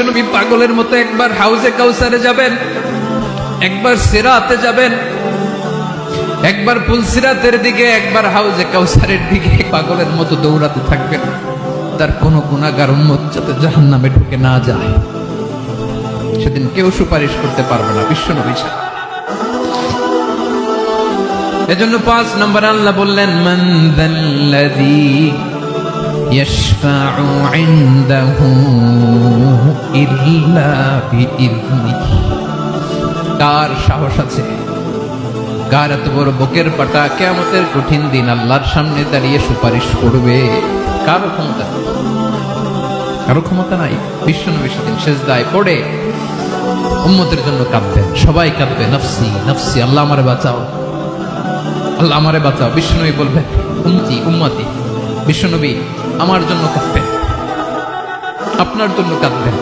নবী পাগলের মতো একবার হাউজে কাউসারে যাবেন, একবার সিরাতে যাবেন, একবার পুলসিরাতের দিকে, একবার হাউজে কাউসারের দিকে পাগলের মতো দৌড়াতে থাকবেন। তার কোনো গুনাহগার উম্মত যাতে জাহান্নামে ঢুকে না যায়, সেদিন কেউ সুপারিশ করতে পারবে না বিশ্বনবী ছাড়া। এজন্য 5 নম্বর আল্লাহ বললেন, মান যাল্লাযী ইয়াশফাউ ইনদাহু ইল্লা বিইযনিহি। কার সাহস আছে, কার এত বড় বুকের পাটা কিয়ামতের কঠিন দিন আল্লাহর সামনে দাঁড়িয়ে সুপারিশ করবে? কারো ক্ষমতা, কারো ক্ষমতা নাই। বিশ্বনবী সেদিন সিজদায় পড়ে উম্মতের জন্য কাঁদবেন, সবাই কাঁদবে, নফসি নফসি, আল্লাহ আমারে বাঁচাও, আল্লাহ আমারে বাঁচাও। বিশ্বনবী বলবেন, উম্মতি উম্মতি। বিশ্বনবী আমার জন্য কাঁদবেন, আপনার জন্য কাঁদবেন।